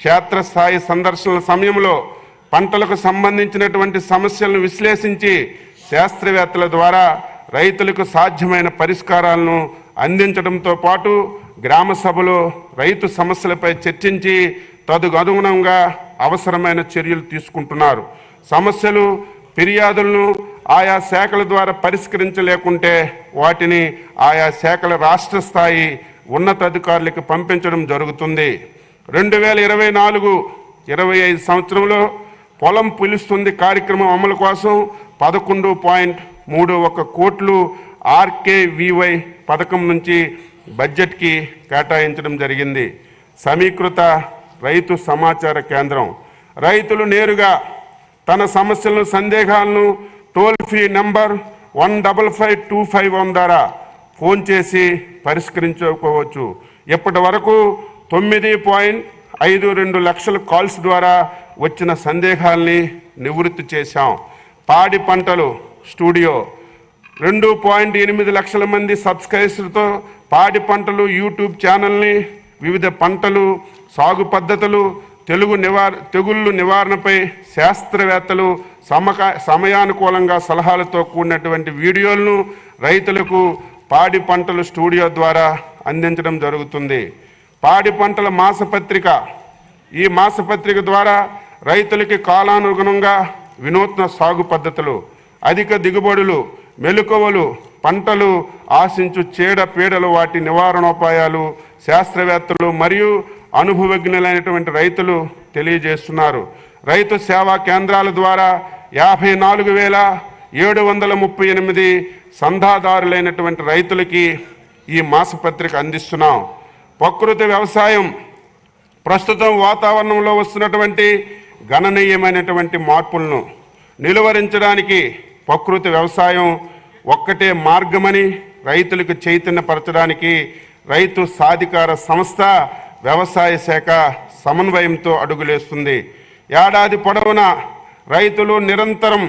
క్షేత్రస్థాయి సందర్శనల సమయంలో పంటలకు సంబంధించినటువంటి సమస్యలను విశ్లేషించి శాస్త్రవేత్తల ద్వారా రైతులకు సాధ్యమైన పరిష్కారాలను అందించడంతో పాటు గ్రామ సభలో రైతు సమస్యలపై చర్చించి తదనుగుణంగా అవసరమైన చర్యలు తీసుకుంటున్నారు. సమస్యలు ఫిర్యాదులను ఆయా శాఖల ద్వారా పరిష్కరించలేకుంటే వాటిని ఆయా శాఖల రాష్ట్ర స్థాయి ఉన్నతాధికారులకు పంపించడం జరుగుతుంది. 2024-25 సంవత్సరంలో పొలం పిలుస్తుంది కార్యక్రమం అమలు కోసం 11.31 కోట్లు RKVY పథకం నుంచి బడ్జెట్కి కేటాయించడం జరిగింది. సమీకృత రైతు సమాచార కేంద్రం రైతులు నేరుగా తన సమస్యలను సందేహాలను టోల్ ఫ్రీ నంబర్ 155251 ద్వారా ఫోన్ చేసి పరిష్కరించుకోవచ్చు. ఇప్పటి వరకు 9.52 లక్షల కాల్స్ ద్వారా వచ్చిన సందేహాల్ని నివృత్తి చేశాం. పాడి పంటలు స్టూడియో 2.8 లక్షల మంది సబ్స్క్రైబర్స్తో పాడి పంటలు యూట్యూబ్ ఛానల్ని వివిధ పంటలు సాగు పద్ధతులు తెగుళ్ళు నివారణపై శాస్త్రవేత్తలు సమయానుకూలంగా సలహాలతో కూడినటువంటి వీడియోలను రైతులకు పాడి పంటలు స్టూడియో ద్వారా అందించడం జరుగుతుంది. పాడి పంటల మాసపత్రిక ఈ మాసపత్రిక ద్వారా రైతులకి కాలానుగుణంగా వినూత్న సాగు పద్ధతులు, అధిక దిగుబడులు, మెలకువలు, పంటలు ఆశించు చీడపీడలు, వాటి నివారణోపాయాలు శాస్త్రవేత్తలు మరియు అనుభవజ్ఞులైనటువంటి రైతులు తెలియజేస్తున్నారు. రైతు సేవా కేంద్రాల ద్వారా 54,738 సంధాదారులైనటువంటి రైతులకి ఈ మాసపత్రిక అందిస్తున్నాం. ప్రకృతి వ్యవసాయం ప్రస్తుతం వాతావరణంలో వస్తున్నటువంటి గణనీయమైనటువంటి మార్పులను నిలువరించడానికి ప్రకృతి వ్యవసాయం ఒక్కటే మార్గమని రైతులకు చైతన్యపరచడానికి రైతు సాధికార సంస్థ వ్యవసాయ శాఖ సమన్వయంతో అడుగులేస్తుంది. ఏడాది పొడవునా రైతులు నిరంతరం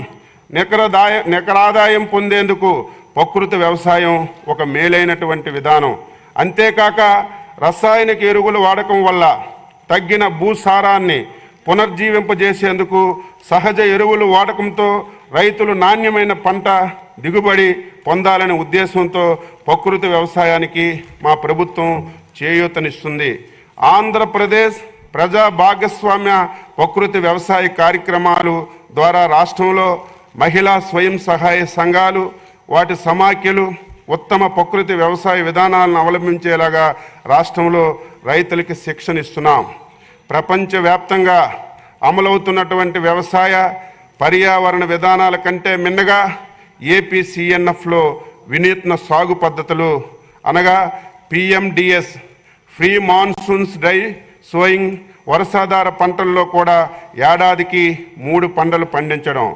నికరాదాయం పొందేందుకు ప్రకృతి వ్యవసాయం ఒక మేలైనటువంటి విధానం. అంతేకాక రసాయనిక ఎరువుల వాడకం వల్ల తగ్గిన భూసారాన్ని పునర్జీవింపజేసేందుకు సహజ ఎరువులు వాడకంతో రైతులు నాణ్యమైన పంట దిగుబడి పొందాలనే ఉద్దేశంతో ప్రకృతి వ్యవసాయానికి మా ప్రభుత్వం చేయూతనిస్తుంది. ఆంధ్రప్రదేశ్ ప్రజా భాగస్వామ్య ప్రకృతి వ్యవసాయ కార్యక్రమాలు ద్వారా రాష్ట్రంలో మహిళా స్వయం సహాయ సంఘాలు, వాటి సమాఖ్యలు ఉత్తమ ప్రకృతి వ్యవసాయ విధానాలను అవలంబించేలాగా రాష్ట్రంలో రైతులకి శిక్షణ ఇస్తున్నాం. ప్రపంచవ్యాప్తంగా అమలవుతున్నటువంటి వ్యవసాయ పర్యావరణ విధానాల కంటే మిన్నగా APCNFలో వినూత్న సాగు పద్ధతులు అనగా PMDS free monsoons dry sowing వర్షాధార పంటల్లో కూడా ఏడాదికి 3 పంటలు పండించడం,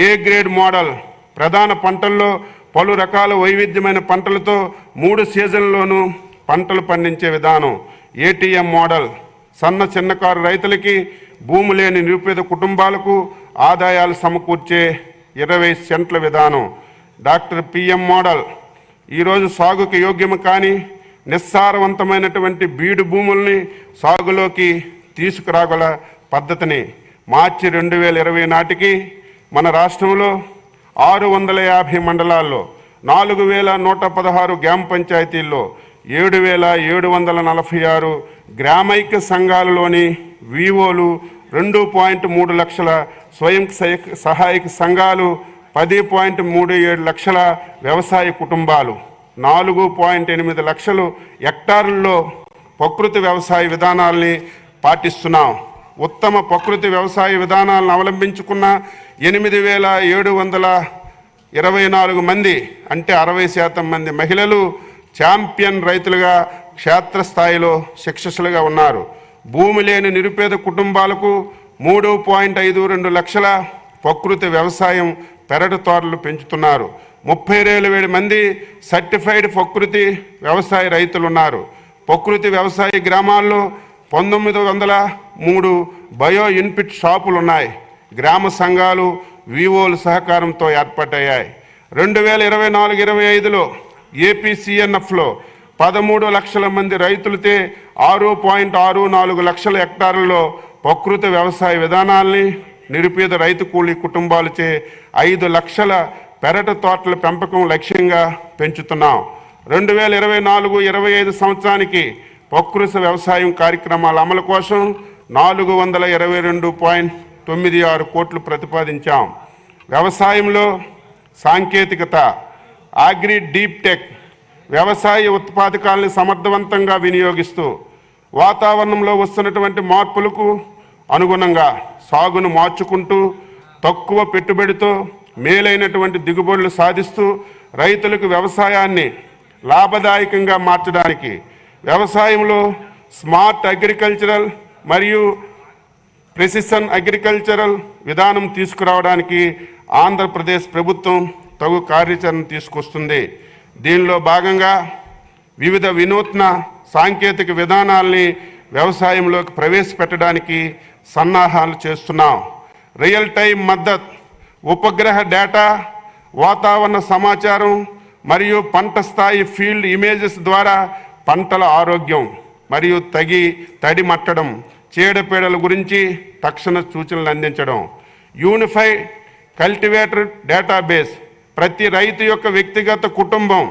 ఏ గ్రేడ్ మోడల్ ప్రధాన పంటల్లో పలు రకాల వైవిధ్యమైన పంటలతో 3 సీజన్లోనూ పంటలు పండించే విధానం, ATM మోడల్ చిన్నకారు రైతులకి, భూమి లేని నిరుపేద కుటుంబాలకు ఆదాయాలు సమకూర్చే 20 సెంట్ల విధానం, డాక్టర్ PM మోడల్ ఈరోజు సాగుకు యోగ్యము కానీ నిస్సారవంతమైనటువంటి బీడు భూముల్ని సాగులోకి తీసుకురాగల పద్ధతిని మార్చి 2020 నాటికి మన రాష్ట్రంలో 650 మండలాల్లో 4116 గ్రామ పంచాయతీల్లో 7746 గ్రామైక్య సంఘాలలోని VOలు 2.3 లక్షల స్వయం సహాయక సంఘాలు, 10.37 లక్షల వ్యవసాయ కుటుంబాలు, 4.8 లక్షలు హెక్టార్లలో ప్రకృతి వ్యవసాయ విధానాల్ని పాటిస్తున్నాం. ఉత్తమ ప్రకృతి వ్యవసాయ విధానాలను అవలంబించుకున్న 8724 మంది అంటే 60% మంది మహిళలు ఛాంపియన్ రైతులుగా క్షేత్రస్థాయిలో శిక్షసులుగా ఉన్నారు. భూమి లేని నిరుపేద కుటుంబాలకు 3.52 లక్షల ప్రకృతి వ్యవసాయం పెరడు తోటలు పెంచుతున్నారు. 32,000 మంది సర్టిఫైడ్ ప్రకృతి వ్యవసాయ రైతులు ఉన్నారు. ప్రకృతి వ్యవసాయ గ్రామాల్లో 1903 బయో ఇన్పుట్ షాపులు ఉన్నాయి. గ్రామ సంఘాలు VOల సహకారంతో ఏర్పాటయ్యాయి. 2024-25లో APCNFలో 13 లక్షల మంది రైతులతో 6.64 లక్షల హెక్టార్లలో ప్రకృతి వ్యవసాయ విధానాల్ని నిరుపేద రైతు కూలీ కుటుంబాలచే 5 లక్షల పెరటి తోటల పెంపకం లక్ష్యంగా పెంచుతున్నాం. 2024-25 సంవత్సరానికి ప్రకృతి వ్యవసాయం కార్యక్రమాల అమలు కోసం 422.96 కోట్లు ప్రతిపాదించాం. వ్యవసాయంలో సాంకేతికత, అగ్రి డీప్ టెక్, వ్యవసాయ ఉత్పాదకాలను సమర్థవంతంగా వినియోగిస్తూ వాతావరణంలో వస్తున్నటువంటి మార్పులకు అనుగుణంగా సాగును మార్చుకుంటూ తక్కువ పెట్టుబడితో మేలైనటువంటి దిగుబడులు సాధిస్తూ రైతులకు వ్యవసాయాన్ని లాభదాయకంగా మార్చడానికి వ్యవసాయంలో స్మార్ట్ అగ్రికల్చరల్ మరియు ప్రెసిషన్ అగ్రికల్చరల్ విధానం తీసుకురావడానికి ఆంధ్రప్రదేశ్ ప్రభుత్వం తగు కార్యాచరణ తీసుకొస్తుంది. దీనిలో భాగంగా వివిధ వినూత్న సాంకేతిక విధానాల్ని వ్యవసాయంలోకి ప్రవేశపెట్టడానికి సన్నాహాలు చేస్తున్నాం. రియల్ టైం మద్దతు, ఉపగ్రహ డేటా, వాతావరణ సమాచారం మరియు పంట స్థాయి ఫీల్డ్ ఇమేజెస్ ద్వారా పంటల ఆరోగ్యం మరియు తడి మట్టడం, చీడపీడల గురించి తక్షణ సూచనలు అందించడం. యూనిఫైడ్ కల్టివేటర్ డేటాబేస్ ప్రతి రైతు యొక్క వ్యక్తిగత, కుటుంబం,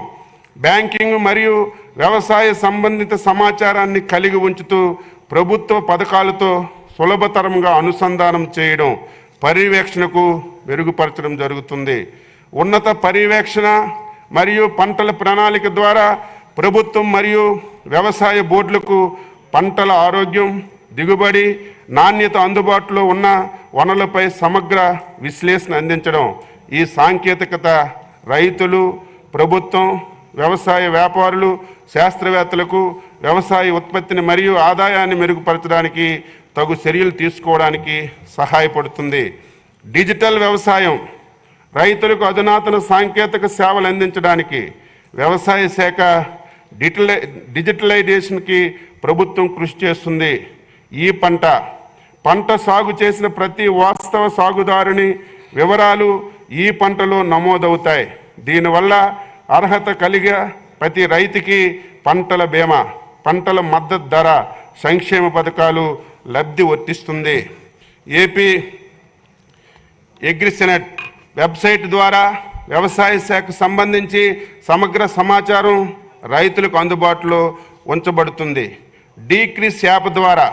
బ్యాంకింగ్ మరియు వ్యవసాయ సంబంధిత సమాచారాన్ని కలిగి ఉంచుతూ ప్రభుత్వ పథకాలతో సులభతరంగా అనుసంధానం చేయడం, పర్యవేక్షణకు మెరుగుపరచడం జరుగుతుంది. ఉన్నత పర్యవేక్షణ మరియు పంటల ప్రణాళిక ద్వారా ప్రభుత్వం మరియు వ్యవసాయ బోర్డులకు పంటల ఆరోగ్యం, దిగుబడి, నాణ్యత, అందుబాటులో ఉన్న వనరులపై సమగ్ర విశ్లేషణ అందించడం. ఈ సాంకేతికత రైతులు, ప్రభుత్వం, వ్యవసాయ వ్యాపారులు, శాస్త్రవేత్తలకు వ్యవసాయ ఉత్పత్తిని మరియు ఆదాయాన్ని మెరుగుపరచడానికి తగు చర్యలు తీసుకోవడానికి సహాయపడుతుంది. డిజిటల్ వ్యవసాయం రైతులకు అధునాతన సాంకేతిక సేవలు అందించడానికి వ్యవసాయ శాఖ డిజిటలైజేషన్కి ప్రభుత్వం కృషి చేస్తుంది. ఈ పంట సాగు చేసిన ప్రతి వాస్తవ సాగుదారుని వివరాలు ఈ పంటలో నమోదవుతాయి. దీనివల్ల అర్హత కలిగే ప్రతి రైతుకి పంటల బీమా, పంటల మద్దతు ధర, సంక్షేమ పథకాలు లబ్ధి వర్తిస్తుంది. ఏపీ అగ్రిసెనెట్ వెబ్సైట్ ద్వారా వ్యవసాయ శాఖకు సంబంధించి సమగ్ర సమాచారం రైతులకు అందుబాటులో ఉంచబడుతుంది. డీక్రిస్ యాప్ ద్వారా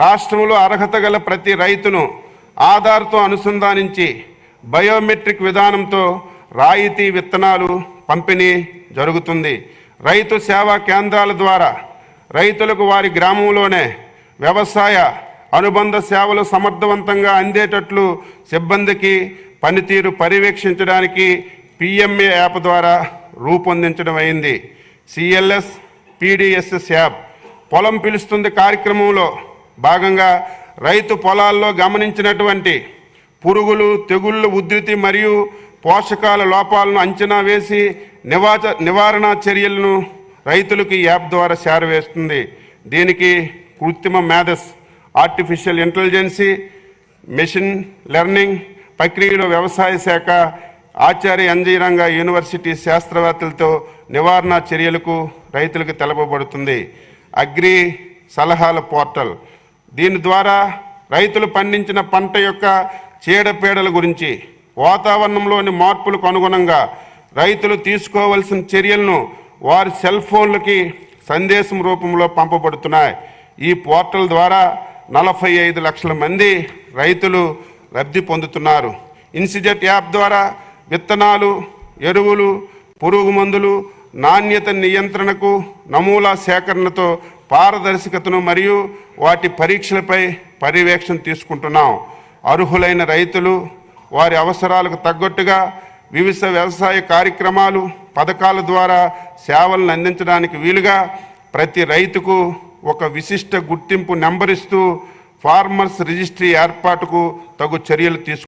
రాష్ట్రంలో అర్హత గల ప్రతి రైతును ఆధార్తో అనుసంధానించి బయోమెట్రిక్ విధానంతో రాయితీ విత్తనాలు పంపిణీ జరుగుతుంది. రైతు సేవా కేంద్రాల ద్వారా రైతులకు వారి గ్రామంలోనే వ్యవసాయ అనుబంధ సేవలు సమర్థవంతంగా అందేటట్లు సిబ్బందికి పనితీరు పర్యవేక్షించడానికి పిఎంఏ యాప్ ద్వారా రూపొందించడం అయింది. సిఎల్ఎస్ పిడిఎస్ఎస్ యాప్ పొలం పిలుస్తుంది కార్యక్రమంలో భాగంగా రైతు పొలాల్లో గమనించినటువంటి పురుగులు, తెగుళ్ళ ఉధృతి మరియు పోషకాల లోపాలను అంచనా వేసి నివారణ చర్యలను రైతులకు ఈ యాప్ ద్వారా చేరవేస్తుంది. దీనికి కృత్రిమ మేధస్, ఆర్టిఫిషియల్ ఇంటెలిజెన్సీ, మెషిన్ లెర్నింగ్ ప్రక్రియలో వ్యవసాయ శాఖ, ఆచార్య ఎన్జీ రంగా యూనివర్సిటీ శాస్త్రవేత్తలతో నివారణ చర్యలకు రైతులకు తెలపబడుతుంది. అగ్రి సలహాల పోర్టల్, దీని ద్వారా రైతులు పండించిన పంట యొక్క చీడపీడల గురించి, వాతావరణంలోని మార్పులకు అనుగుణంగా రైతులు తీసుకోవాల్సిన చర్యలను వారి సెల్ ఫోన్లకి సందేశం రూపంలో పంపబడుతున్నాయి. ఈ పోర్టల్ ద్వారా 45 లక్షల మంది రైతులు లబ్ధి పొందుతున్నారు. ఇన్సిజెట్ యాప్ ద్వారా విత్తనాలు, ఎరువులు, పురుగు మందులు నాణ్యత నియంత్రణకు, నమూనా సేకరణతో పారదర్శకతను మరియు వాటి పరీక్షలపై పర్యవేక్షణ తీసుకుంటున్నాం. అర్హులైన రైతులు వారి అవసరాలకు తగ్గట్టుగా వివిధ వ్యవసాయ కార్యక్రమాలు, పథకాల ద్వారా సేవలను అందించడానికి వీలుగా ప్రతి రైతుకు ఒక విశిష్ట గుర్తింపు నెంబర్ ఇస్తూ ఫార్మర్స్ రిజిస్ట్రీ ఏర్పాటుకు తగు చర్యలు తీసుకు